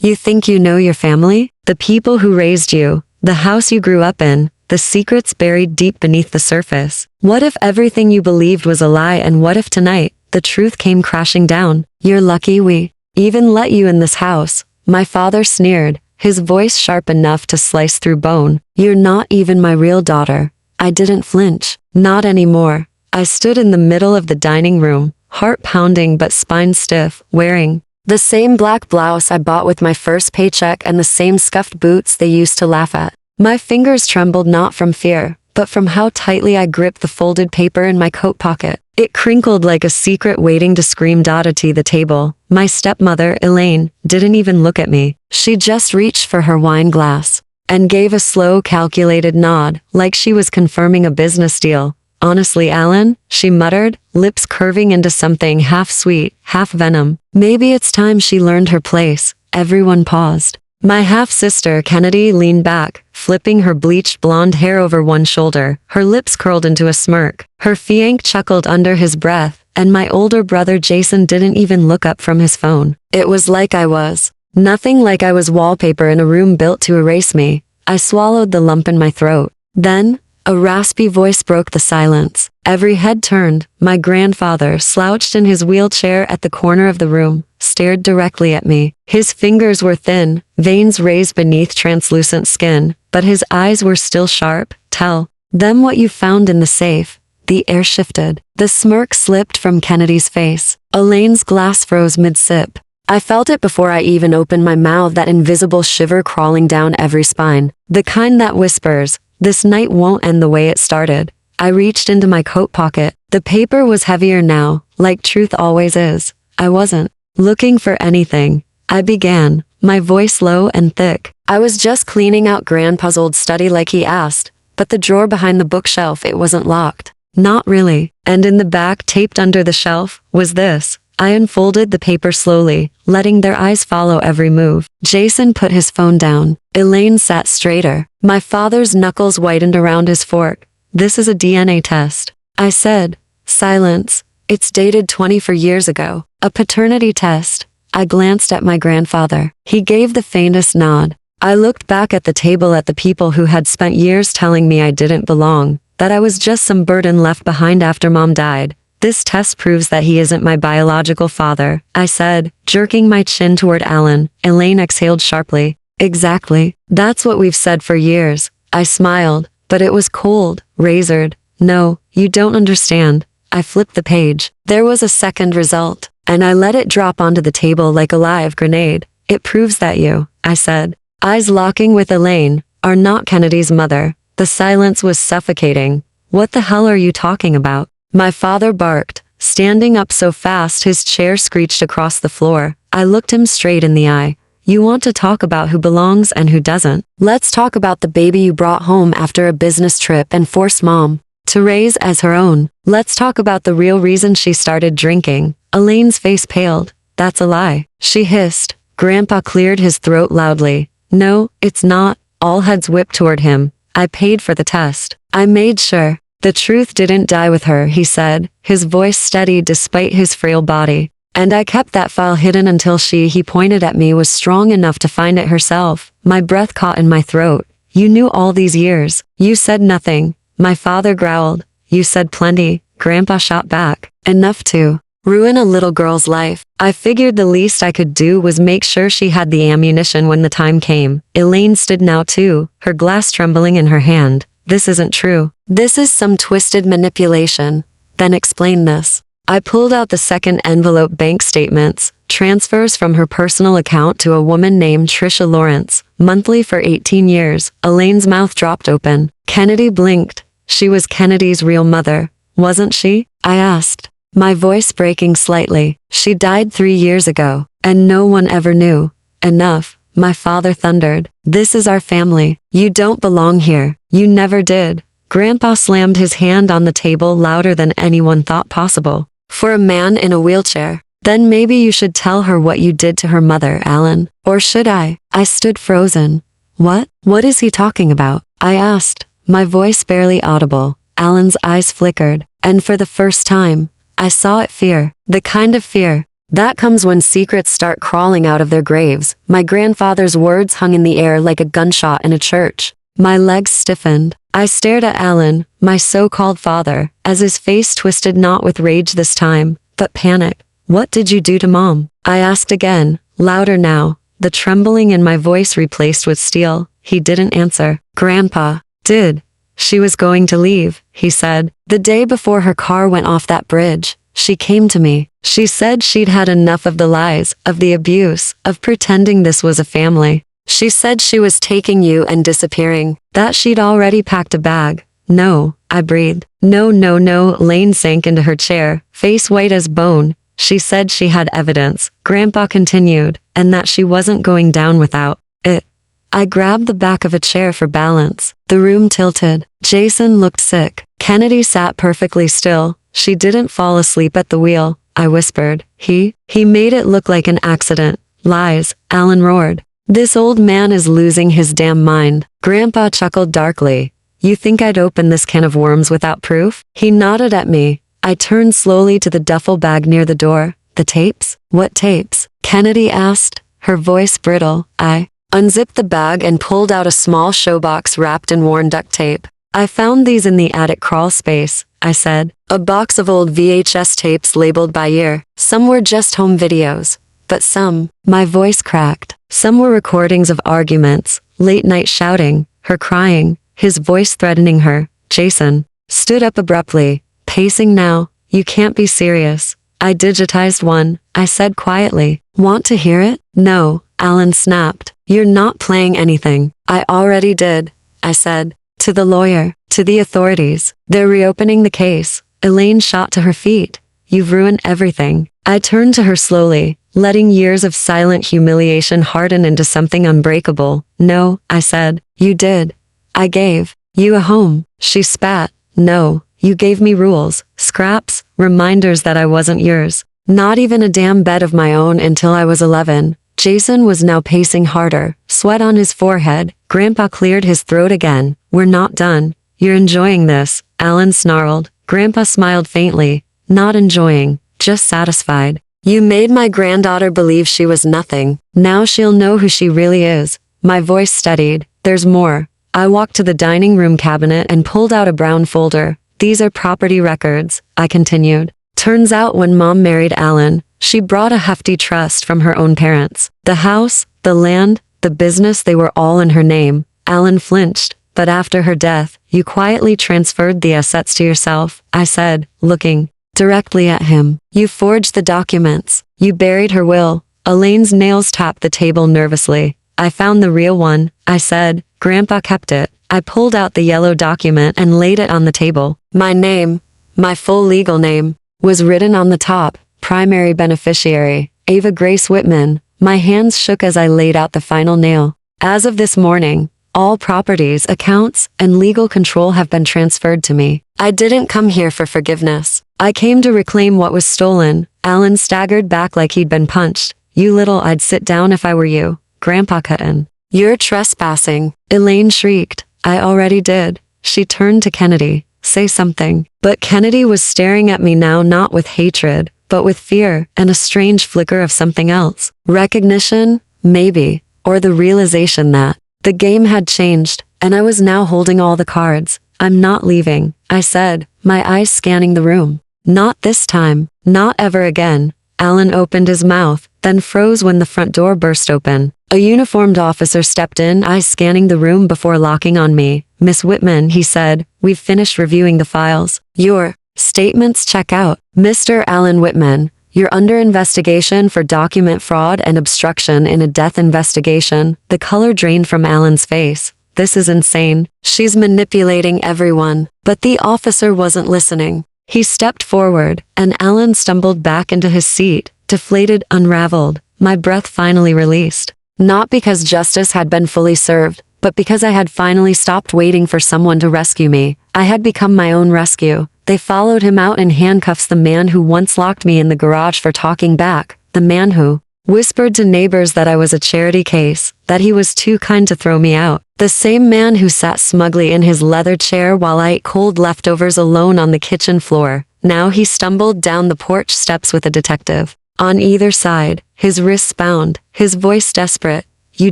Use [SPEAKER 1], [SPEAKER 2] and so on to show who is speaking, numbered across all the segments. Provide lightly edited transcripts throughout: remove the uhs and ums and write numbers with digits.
[SPEAKER 1] You think you know your family? The people who raised you, the house you grew up in, the secrets buried deep beneath the surface. What if everything you believed was a lie, and what if tonight, the truth came crashing down? You're lucky we even let you in this house, my father sneered, his voice sharp enough to slice through bone. You're not even my real daughter. I didn't flinch. Not anymore. I stood in the middle of the dining room, heart pounding but spine stiff, wearing the same black blouse I bought with my first paycheck and the same scuffed boots they used to laugh at. My fingers trembled not from fear, but from how tightly I gripped the folded paper in my coat pocket. It crinkled like a secret waiting to scream. At the table, my stepmother, Elaine, didn't even look at me. She just reached for her wine glass and gave a slow, calculated nod, like she was confirming a business deal. Honestly, Alan, she muttered, lips curving into something half sweet, half venom. Maybe it's time she learned her place. Everyone paused. My half-sister Kennedy leaned back, flipping her bleached blonde hair over one shoulder, her lips curled into a smirk. Her fiancé chuckled under his breath, and my older brother Jason didn't even look up from his phone. It was like I was nothing, like I was wallpaper in a room built to erase me. I swallowed the lump in my throat. Then, a raspy voice broke the silence. Every head turned. My grandfather, slouched in his wheelchair at the corner of the room, stared directly at me. His fingers were thin, veins raised beneath translucent skin, but his eyes were still sharp. Tell them what you found in the safe. The air shifted. The smirk slipped from Kennedy's face. Elaine's glass froze mid-sip. I felt it before I even opened my mouth, that invisible shiver crawling down every spine. The kind that whispers, "This night won't end the way it started." I reached into my coat pocket. The paper was heavier now, like truth always is. I wasn't looking for anything. I began, my voice low and thick. I was just cleaning out Grandpa's old study like he asked, but the drawer behind the bookshelf, it wasn't locked. Not really. And in the back, taped under the shelf, was this. I unfolded the paper slowly, letting their eyes follow every move. Jason put his phone down. Elaine sat straighter. My father's knuckles whitened around his fork. This is a DNA test, I said. Silence. It's dated 24 years ago. A paternity test. I glanced at my grandfather. He gave the faintest nod. I looked back at the table, at the people who had spent years telling me I didn't belong, that I was just some burden left behind after Mom died. This test proves that he isn't my biological father, I said, jerking my chin toward Alan. Elaine exhaled sharply. Exactly. That's what we've said for years. I smiled, but it was cold, razored. No, you don't understand. I flipped the page. There was a second result, and I let it drop onto the table like a live grenade. It proves that you, I said, eyes locking with Elaine, are not Kennedy's mother. The silence was suffocating. What the hell are you talking about? My father barked, standing up so fast his chair screeched across the floor. I looked him straight in the eye. You want to talk about who belongs and who doesn't? Let's talk about the baby you brought home after a business trip and forced Mom to raise as her own. Let's talk about the real reason she started drinking. Elaine's face paled. That's a lie, she hissed. Grandpa cleared his throat loudly. No, it's not. All heads whipped toward him. I paid for the test. I made sure. The truth didn't die with her, he said, his voice steady despite his frail body. And I kept that file hidden until he pointed at me, was strong enough to find it herself. My breath caught in my throat. You knew all these years. You said nothing. My father growled. You said plenty. Grandpa shot back. Enough to ruin a little girl's life. I figured the least I could do was make sure she had the ammunition when the time came. Elaine stood now too, her glass trembling in her hand. This isn't true. This is some twisted manipulation. Then explain this. I pulled out the second envelope. Bank statements, transfers from her personal account to a woman named Trisha Lawrence, monthly for 18 years. Elaine's mouth dropped open. Kennedy blinked. She was Kennedy's real mother, wasn't she? I asked, my voice breaking slightly. She died 3 years ago, and no one ever knew. Enough, my father thundered. This is our family. You don't belong here. You never did. Grandpa slammed his hand on the table louder than anyone thought possible. For a man in a wheelchair. Then maybe you should tell her what you did to her mother, Alan. Or should I? I stood frozen. What? What is he talking about? I asked, my voice barely audible. Alan's eyes flickered, and for the first time, I saw it. Fear. The kind of fear That comes when secrets start crawling out of their graves. My grandfather's words hung in the air like a gunshot in a church. My legs stiffened. I stared at Alan, my so-called father, as his face twisted not with rage this time, but panic. What did you do to Mom? I asked again, louder now, the trembling in my voice replaced with steel. He didn't answer. Grandpa did. She was going to leave, he said. The day before her car went off that bridge, she came to me. She said she'd had enough of the lies, of the abuse, of pretending this was a family. She said she was taking you and disappearing, that she'd already packed a bag. No, I breathed. No, no, no. Lane sank into her chair, face white as bone. She said she had evidence, Grandpa continued, and that she wasn't going down without it. I grabbed the back of a chair for balance. The room tilted. Jason looked sick. Kennedy sat perfectly still. She didn't fall asleep at the wheel, I whispered. He made it look like an accident. Lies, Alan roared. This old man is losing his damn mind. Grandpa chuckled darkly. You think I'd open this can of worms without proof? He nodded at me. I turned slowly to the duffel bag near the door. The tapes? What tapes? Kennedy asked, her voice brittle. I unzipped the bag and pulled out a small showbox wrapped in worn duct tape. I found these in the attic crawl space, I said. A box of old VHS tapes labeled by year. Some were just home videos. But some, my voice cracked. Some were recordings of arguments, late night shouting, her crying, his voice threatening her. Jason stood up abruptly, pacing now. You can't be serious. I digitized one, I said quietly. Want to hear it? No, Alan snapped. You're not playing anything. I already did, I said. To the lawyer, to the authorities. They're reopening the case. Elaine shot to her feet. You've ruined everything. I turned to her slowly, letting years of silent humiliation harden into something unbreakable. No, I said. You did. I gave you a home. She spat. No, you gave me rules, scraps, reminders that I wasn't yours. Not even a damn bed of my own until I was 11. Jason was now pacing harder, sweat on his forehead. Grandpa cleared his throat again. We're not done. You're enjoying this, Alan snarled. Grandpa smiled faintly. Not enjoying, just satisfied. You made my granddaughter believe she was nothing. Now she'll know who she really is. My voice steadied. There's more. I walked to the dining room cabinet and pulled out a brown folder. These are property records, I continued. Turns out when Mom married Alan, she brought a hefty trust from her own parents. The house, the land, the business, they were all in her name. Alan flinched. But after her death, you quietly transferred the assets to yourself, I said, looking directly at him. You forged the documents. You buried her will. Elaine's nails tapped the table nervously. I found the real one, I said. Grandpa kept it. I pulled out the yellow document and laid it on the table. My name, my full legal name, was written on the top. Primary beneficiary, Ava Grace Whitman. My hands shook as I laid out the final nail. As of this morning, all properties, accounts, and legal control have been transferred to me. I didn't come here for forgiveness. I came to reclaim what was stolen. Alan staggered back like he'd been punched. You little, I'd sit down if I were you. Grandpa cut in. You're trespassing. Elaine shrieked. I already did. She turned to Kennedy. Say something. But Kennedy was staring at me now, not with hatred, but with fear and a strange flicker of something else. Recognition? Maybe. Or the realization that the game had changed, and I was now holding all the cards. I'm not leaving, I said, my eyes scanning the room. Not this time. Not ever again. Alan opened his mouth, then froze when the front door burst open. A uniformed officer stepped in, eyes scanning the room before locking on me. Miss Whitman, he said, we've finished reviewing the files. Your statements check out. Mr. Alan Whitman, you're under investigation for document fraud and obstruction in a death investigation. The color drained from Alan's face. This is insane. She's manipulating everyone. But the officer wasn't listening. He stepped forward, and Alan stumbled back into his seat, deflated, unraveled. My breath finally released. Not because justice had been fully served, but because I had finally stopped waiting for someone to rescue me. I had become my own rescue. They followed him out in handcuffs, the man who once locked me in the garage for talking back, the man who whispered to neighbors that I was a charity case, that he was too kind to throw me out. The same man who sat smugly in his leather chair while I ate cold leftovers alone on the kitchen floor. Now he stumbled down the porch steps with a detective. On either side, his wrists bound, his voice desperate. You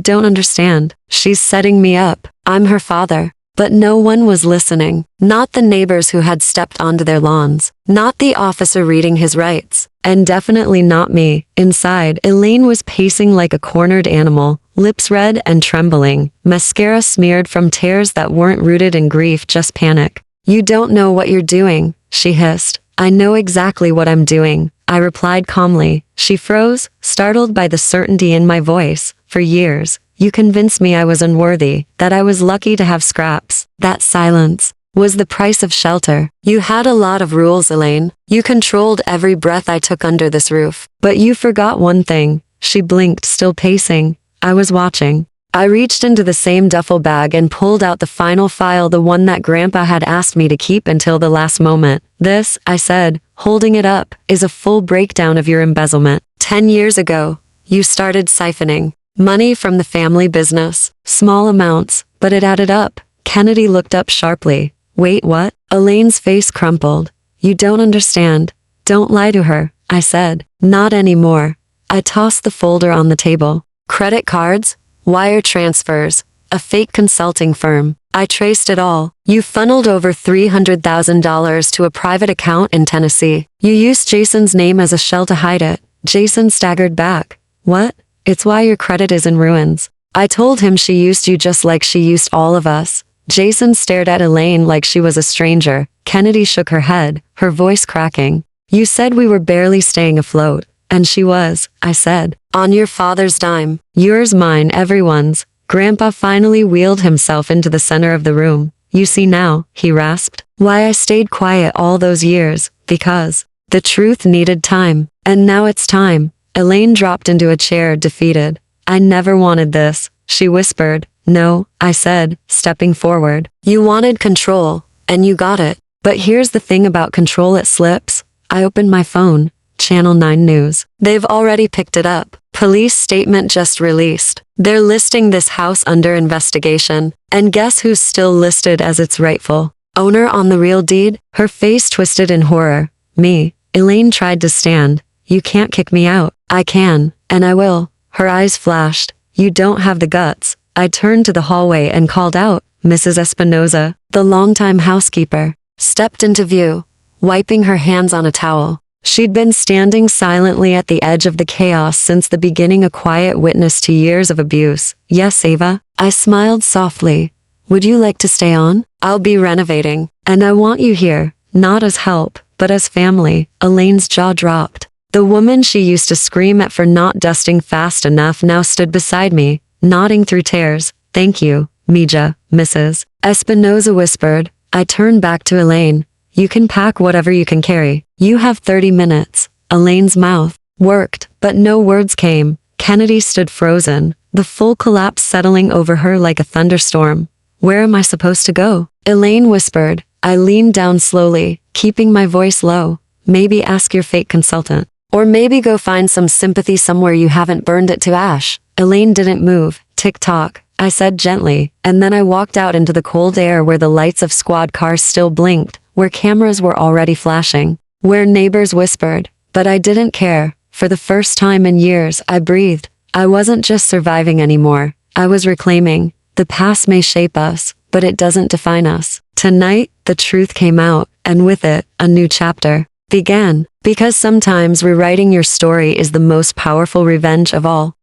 [SPEAKER 1] don't understand. She's setting me up. I'm her father. But no one was listening. Not the neighbors who had stepped onto their lawns. Not the officer reading his rights. And definitely not me. Inside, Elaine was pacing like a cornered animal, lips red and trembling, mascara smeared from tears that weren't rooted in grief, just panic. You don't know what you're doing, she hissed. I know exactly what I'm doing, I replied calmly. She froze, startled by the certainty in my voice. For years, you convinced me I was unworthy, that I was lucky to have scraps. That silence was the price of shelter. You had a lot of rules, Elaine. You controlled every breath I took under this roof. But you forgot one thing. She blinked, still pacing. I was watching. I reached into the same duffel bag and pulled out the final file, the one that Grandpa had asked me to keep until the last moment. This, I said, holding it up, is a full breakdown of your embezzlement. 10 years ago, you started siphoning money from the family business. Small amounts, but it added up. Kennedy looked up sharply. Wait, what? Elaine's face crumpled. You don't understand. Don't lie to her, I said. Not anymore. I tossed the folder on the table. Credit cards? Wire transfers. A fake consulting firm. I traced it all. You funneled over $300,000 to a private account in Tennessee. You used Jason's name as a shell to hide it. Jason staggered back. What? It's why your credit is in ruins. I told him she used you just like she used all of us. Jason stared at Elaine like she was a stranger. Kennedy shook her head, her voice cracking. You said we were barely staying afloat. And she was, I said. On your father's dime. Yours, mine, everyone's. Grandpa finally wheeled himself into the center of the room. You see now, he rasped, why I stayed quiet all those years. Because the truth needed time. And now it's time. Elaine dropped into a chair, defeated. I never wanted this, she whispered. No, I said, stepping forward. You wanted control, and you got it. But here's the thing about control, it slips. I opened my phone. Channel 9 News. They've already picked it up. Police statement just released. They're listing this house under investigation. And guess who's still listed as its rightful owner on the real deed? Her face twisted in horror. Me. Elaine tried to stand. You can't kick me out. I can, and I will. Her eyes flashed. You don't have the guts. I turned to the hallway and called out. Mrs. Espinoza, the longtime housekeeper, stepped into view, wiping her hands on a towel. She'd been standing silently at the edge of the chaos since the beginning, a quiet witness to years of abuse. Yes, Ava? I smiled softly. Would you like to stay on? I'll be renovating. And I want you here, not as help, but as family. Elaine's jaw dropped. The woman she used to scream at for not dusting fast enough now stood beside me, nodding through tears. Thank you, Mija, Mrs. Espinoza whispered. I turned back to Elaine. You can pack whatever you can carry. You have 30 minutes. Elaine's mouth worked, but no words came. Kennedy stood frozen, the full collapse settling over her like a thunderstorm. Where am I supposed to go? Elaine whispered. I leaned down slowly, keeping my voice low. Maybe ask your fake consultant. Or maybe go find some sympathy somewhere you haven't burned it to ash. Elaine didn't move. Tick-tock, I said gently, and then I walked out into the cold air where the lights of squad cars still blinked, where cameras were already flashing, where neighbors whispered. But I didn't care. For the first time in years, I breathed. I wasn't just surviving anymore. I was reclaiming. The past may shape us, but it doesn't define us. Tonight, the truth came out, and with it, a new chapter began. Because sometimes rewriting your story is the most powerful revenge of all.